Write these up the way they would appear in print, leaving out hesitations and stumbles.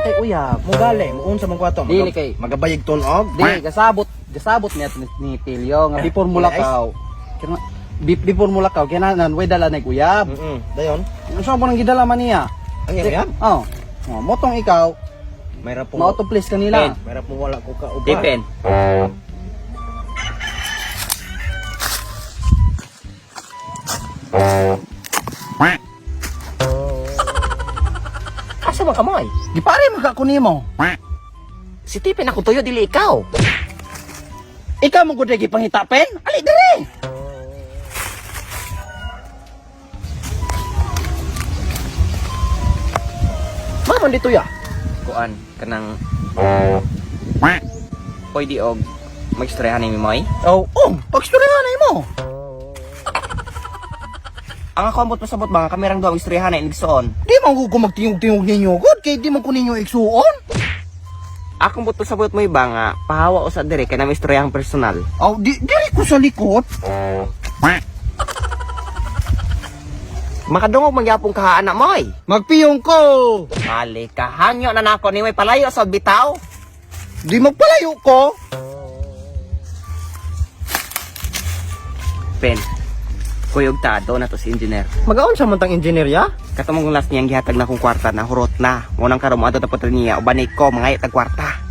kay uyab. Mo gali, mo unsa man kwato. Dili kay magabayig tunog. Di gasabot niya ni Tilio nga before mo lakaw. Before mo lakaw kinanan way dala nay uyab. Dayon. Unsa mo nang gidala man niya? Ang uyab? Oh. Motong ikaw. Mayra po. Mauto please kanila. Mayra po wala ko ka uban. Dipen. Asa man ka mo ay? Di pare magako nimo. Si Tipin ako tuyo dili ikaw. Ikaw mo gud gi pangitapen? Ali diri. Mamon dito ya. Kuan kanang pwede og magstoryahan ni Moy. Pagstoryahan mo. Ang ako ambot pasabot mga kamerang duha istoryahan na inigsoon. Di man ko magtingog-tingog ninyo gud kay di man ko ninyo igsuon. Akong buto sabot mo iba nga pahawa usad dire kay na may istoryahang personal. Diri ko sa likod. Makadungog mangyapong kahaan na Moy. Magpiyong ko. Mali ka hanyo na nako ni Moy palayo sa bitaw. Di magpalayo ko. Pen. Kuyog tado na to si engineer. Magaon sa mantang engineer ya? Katumong last niyang gihatag na kong kwarta na hurot na. Munang karon mo adto ta patro niya ubanay ko mangayat tag kwarta.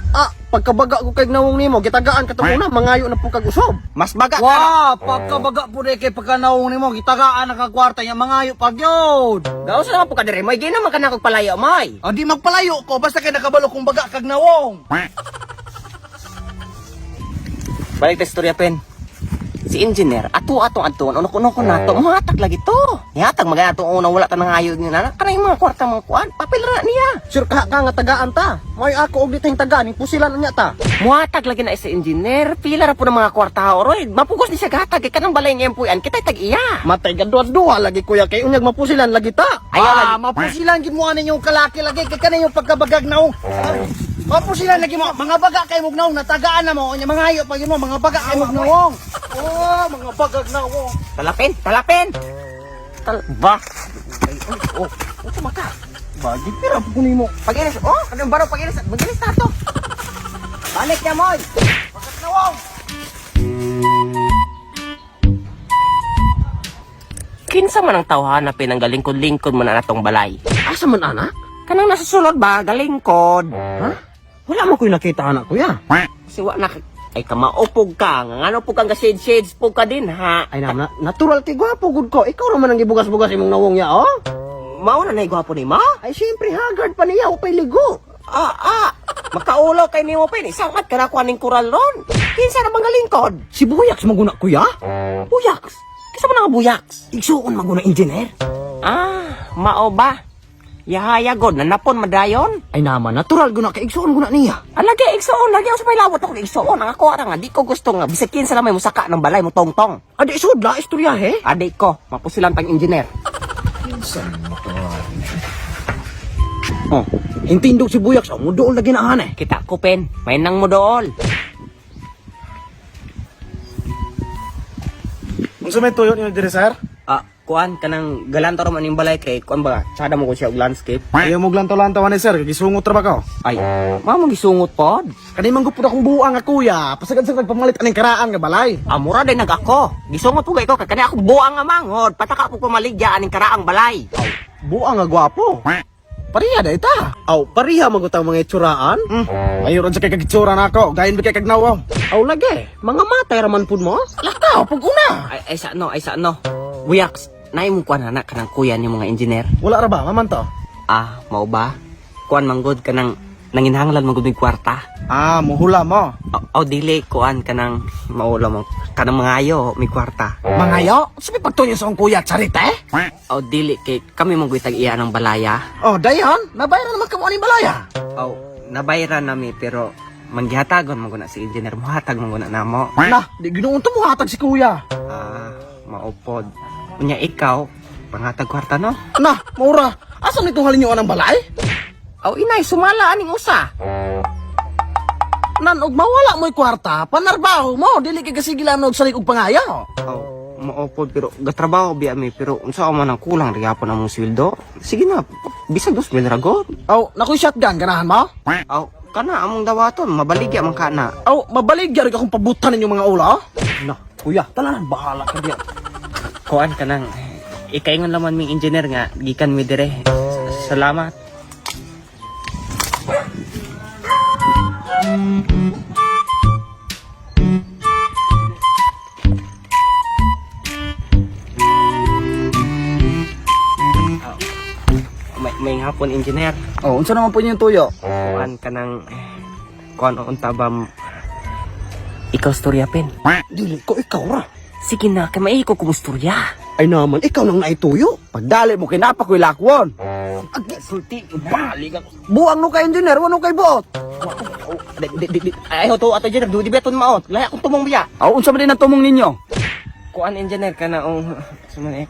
Pagkabaga ko kay nawong nimo, gitagaan ka to muna, mangayo na po kag usob. Mas baga ka. Wow, pagkabaga po de kay pagkanaong nimo gitagaan na kag kwarta nya mangayo pag yod. Gawas na po ka dire Moy, gina man ka na kog palayo Moy. Di magpalayo ko basta kay nakabalo kong baga kag nawong. Balik ta istorya pen. Si engineer atong uno ko nato mahatag lagi to. Nihatag magana to una wala ta nangayo ni na kanay mga kwarta mga kuan papel ra niya. Sure ka nga tagaan ta. May ako og diteng tagaan, ning pusilan niya ta. Muhatag lagi na si engineer pila ra po ng mga kwarta oroy. Mapugos ni siya gatag kay kanang balay niya empuyan kita tag iya. Matay ka duwa lagi kuya kay unyag mapusilan lagi ta. Ayaw lagi. Mapusilan gid mo ani yung kalaki lagi kay kanay yung pagkabagag nawong. Mapusilan lagi mo mga baga kay mog nawong natagaan na mo nya mangayo pag mo mga baga kay mog nawong. Mga bagag nawong. Talapin. Ba. Ito maka. Bagi pira po nimo. Pagilis. Kanang baro pagilis na to. Balik niya Moy. Bagag nawong. Kinsa man ang tawhan na pinanggalingkod-lingkod man na natong balay. Asa man anak? Kanang nasa sulod ba galingkod. Wala mo ko'y nakita anak kuya. Siwa na ay kamaupog ka. Ngano po kang shades po ka din ha. Ay natural kay gwapo gud ko. Ikaw raman ang gibugas-bugas imong nawong ya oh. Mao na gwapo ni ma. Ay siyempre haggard pa niya upay ligo. Makaulaw kay nimo pa ni sangat ka na kuaning kural ron. Kinsa na mga lingkod? Si Buyaks maguna kuya? Buyaks. Kinsa man nga buyaks? Igsuon maguna engineer. Mao ba? Yahaya god na napon madayon. Ay naman natural guna kay igsuon guna niya. Alagi igsoon lagi sa may lawot ako igsoon. Ang ako ara nga di ko gusto nga bisag kinsa na may musaka ng balay mo tongtong. Adi sudla istorya he. Adik ko mapusilan tang engineer. Hintindog si Buyaks ang mudool lagi na eh. Kita ko pen, may nang mo dool. Unsa may tuyo niyo dire sir? Kuan kanang galanto ra man ning balay kay kuan ba sada mo ko siya og landscape. Ayaw mo lantaw-lantaw ni sir, gisungot ra ba ka? Ay, mamo gisungot pod. Kani man gupod akong buang nga kuya. Pasagad-sagad pamalit aning karaan nga balay. Amura din nagako. Gisungot po kay ko kay kani ako buang nga manghod, pataka po pamaligya aning karaang balay. Buang nga gwapo. Pariha da ita. Pariha magutang mga itsuraan. Ayo ra sa kay kagitsura nako, gayon ba kay kagnaw? Lagi. Mga matay raman pud mo. Lakaw pag una. Ay sa no. Buyaks, nay mo kuan anak kanang kuya ni mga engineer. Wala ra ba maman to? Mao ba? Kuan manggod kanang nanginhanglan manggod mig kwarta. Muhula mo. Dili kuan kanang maulo mo kanang mangayo mig kwarta. Mangayo? Sabi pagtunyo sa akong kuya, charite? Dili kay kami mong tag iya ng balaya. Dayon. Nabayaran naman ka mo aning balaya. Nabayaran nami pero manggihatagon mo na si engineer mo hatag mo na namo. Di ginoon to mo hatag si kuya. Maupod. Unya ikaw pangatag kwarta no? Maura. Asa nitong halin yung anang balay? Inay sumala aning usa. Og mawala mo'y kwarta, panarbaho mo, dili kay kasigilan og salig og pangayo. maupod pero gatrabaho biya mi pero unsa man ang kulang ri gyapon among sweldo. Sige na, bisag 2,000 ragon. Aw, nakoy shotgun ganahan mo? Aw, kana among dawaton, mabaligya man kana. Aw, mabaligya rin akong pabutan ninyo mga ula. Na, kuya, talahan bahala ka diyan. Kuan kanang ikaingon laman ming engineer nga gikan mi dire. Salamat. May hapon engineer. Oh, unsa naman po yung tuyo? Kuan kanang kuan unta bam ikaw storya pen. Dili ko ikaw ra. Sige na, kay maiko ko musturya. Ay naman, ikaw nang naituyo. Pagdali mo kinapa ko'y lakwon. Sulti, balik ako. Buang no kay engineer, wano kay bot. Ay, to ato engineer, di beton maot. Lahi akong tumong biya. Aw, unsa man din ang tumong ninyo? Kuan engineer kana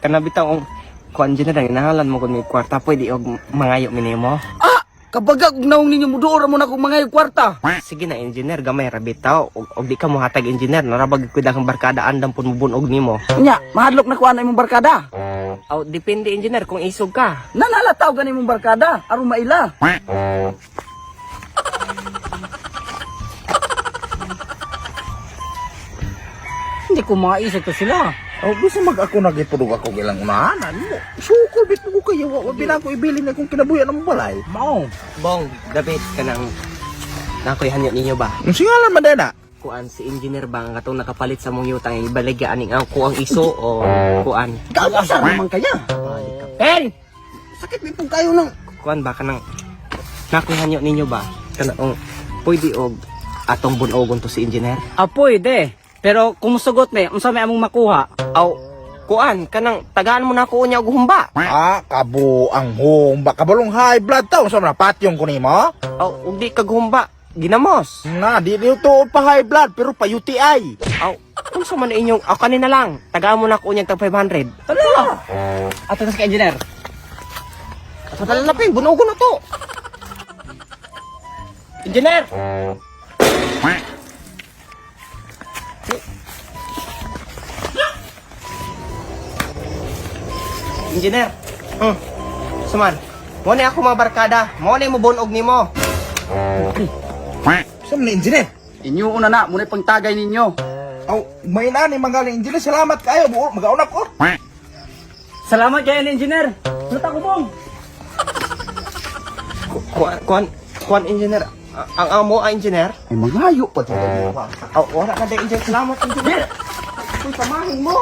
kana bitaw kuan engineer ang inahalan mo kun may kwarta pwede og mangayo minimo. Ah, kabagag naong ninyo muduora mo na kung mga kwarta. Sige na engineer, gamay ra bitaw og di ka mo hatag engineer, narabag kuda kang barkada andam pun mo bunog nimo. Nya, mahadlok na kuan imong barkada. Aw depende engineer kung isog ka. Nanalataw gani imong barkada, aron maila. Hindi ko maisog to sila. Oh, gusto mag ako nagipudog ako ilang unahanan mo. Suko bit mo kayo, wa binako ibilin akong kinabuyan ng balay. Mao. Bong, David kanang nakoy hanyo ninyo ba? Ang singalan man dena. Kuan si engineer ba nga katong nakapalit sa mong yutang ibaligya aning ang kuang iso o kuan? Kamusta naman kaya? Pen! Sakit mi pong kayo nang. Kuan ba kanang nakoy hanyo ninyo ba? Kanang pwede og atong bunogon to si engineer? Ah, pwede. Pero kung musugot me, unsa may among makuha? Aw, kuan kanang tagaan mo na ko unya og humba. Ah, kabo ang humba. Kabalong high blood taon sa mga patyong ko nimo. Aw, ug di kag humba, ginamos. Na, di to pa high blood pero pa UTI. Aw, unsa man inyong aw kanina lang, tagaan mo na ko unya tag 500. Ato na sa engineer. Sa dala na pin, bunogon na to. Engineer. Engineer. Suman. Mo ni ako mga barkada. Mo ni mo bunog nimo. Sa mga engineer. Inyo una na, muna pangtagay ninyo. Aw, may nani magaling engineer. Salamat kayo, buo. Magaunap ko. Salamat kay engineer. Luta ko bong. Kuan engineer. Ang amo ang engineer. Ay mangayo pa dito. Aw, wala ka day engineer. Salamat engineer. Uy, samahin mo.